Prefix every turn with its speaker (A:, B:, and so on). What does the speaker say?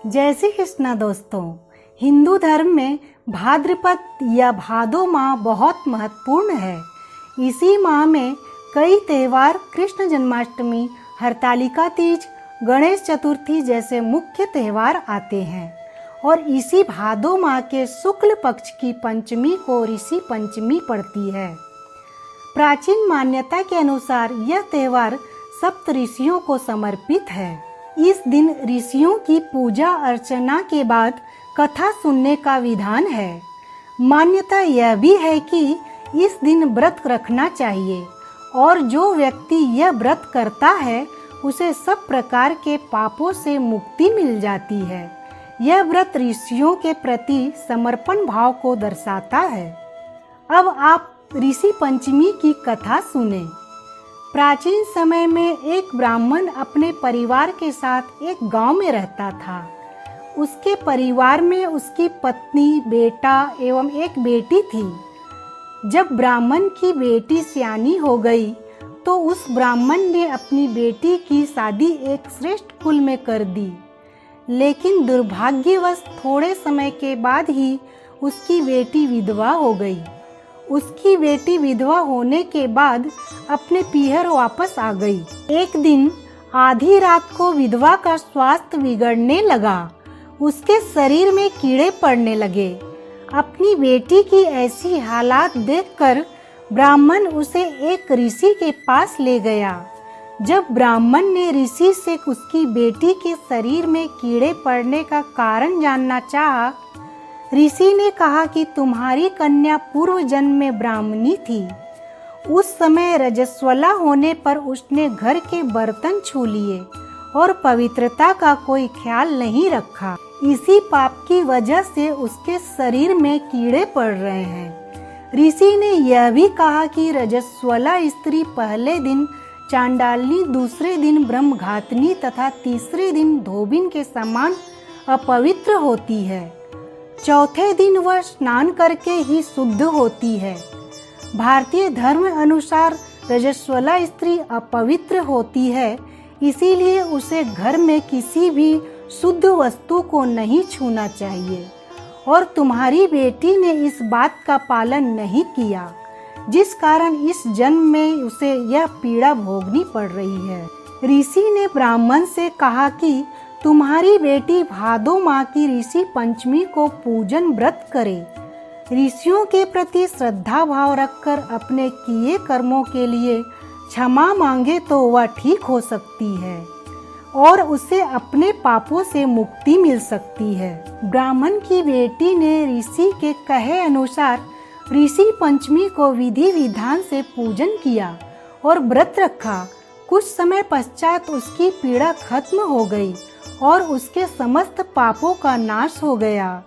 A: जय श्री कृष्णा दोस्तों। हिंदू धर्म में भाद्रपद या भादो माह बहुत महत्वपूर्ण है। इसी माह में कई त्यौहार कृष्ण जन्माष्टमी, हरतालिका तीज, गणेश चतुर्थी जैसे मुख्य त्यौहार आते हैं और इसी भादो माह के शुक्ल पक्ष की पंचमी को ऋषि पंचमी पड़ती है। प्राचीन मान्यता के अनुसार यह त्यौहार सप्त ऋषियों को समर्पित है। इस दिन ऋषियों की पूजा अर्चना के बाद कथा सुनने का विधान है। मान्यता यह भी है कि इस दिन व्रत रखना चाहिए और जो व्यक्ति यह व्रत करता है उसे सब प्रकार के पापों से मुक्ति मिल जाती है। यह व्रत ऋषियों के प्रति समर्पण भाव को दर्शाता है। अब आप ऋषि पंचमी की कथा सुने। प्राचीन समय में एक ब्राह्मण अपने परिवार के साथ एक गांव में रहता था। उसके परिवार में उसकी पत्नी, बेटा एवं एक बेटी थी। जब ब्राह्मण की बेटी सयानी हो गई तो उस ब्राह्मण ने अपनी बेटी की शादी एक श्रेष्ठ कुल में कर दी, लेकिन दुर्भाग्यवश थोड़े समय के बाद ही उसकी बेटी विधवा हो गई। उसकी बेटी विधवा होने के बाद अपने पीहर वापस आ गई। एक दिन आधी रात को विधवा का स्वास्थ्य बिगड़ने लगा। उसके शरीर में कीड़े पड़ने लगे। अपनी बेटी की ऐसी हालात देखकर ब्राह्मण उसे एक ऋषि के पास ले गया। जब ब्राह्मण ने ऋषि से उसकी बेटी के शरीर में कीड़े पड़ने का कारण जानना चाहा, ऋषि ने कहा कि तुम्हारी कन्या पूर्व जन्म में ब्राह्मणी थी। उस समय रजस्वला होने पर उसने घर के बर्तन छू लिए और पवित्रता का कोई ख्याल नहीं रखा। इसी पाप की वजह से उसके शरीर में कीड़े पड़ रहे हैं। ऋषि ने यह भी कहा कि रजस्वला स्त्री पहले दिन चांडालनी, दूसरे दिन ब्रह्मघातनी तथा तीसरे दिन धोबिन के समान अपवित्र होती है। चौथे दिन वह स्नान करके ही शुद्ध होती है। भारतीय धर्म अनुसार रजस्वला स्त्री अपवित्र होती है, इसीलिए उसे घर में किसी भी शुद्ध वस्तु को नहीं छूना चाहिए। और तुम्हारी बेटी ने इस बात का पालन नहीं किया, जिस कारण इस जन्म में उसे यह पीड़ा भोगनी पड़ रही है। ऋषि ने ब्राह्मण से कहा कि तुम्हारी बेटी भादो माह की ऋषि पंचमी को पूजन व्रत करे। ऋषियों के प्रति श्रद्धा भाव रखकर अपने किए कर्मों के लिए क्षमा मांगे तो वह ठीक हो सकती है और उसे अपने पापों से मुक्ति मिल सकती है। ब्राह्मण की बेटी ने ऋषि के कहे अनुसार ऋषि पंचमी को विधि विधान से पूजन किया और व्रत रखा। कुछ समय पश्चात उसकी पीड़ा खत्म हो गई और उसके समस्त पापों का नाश हो गया।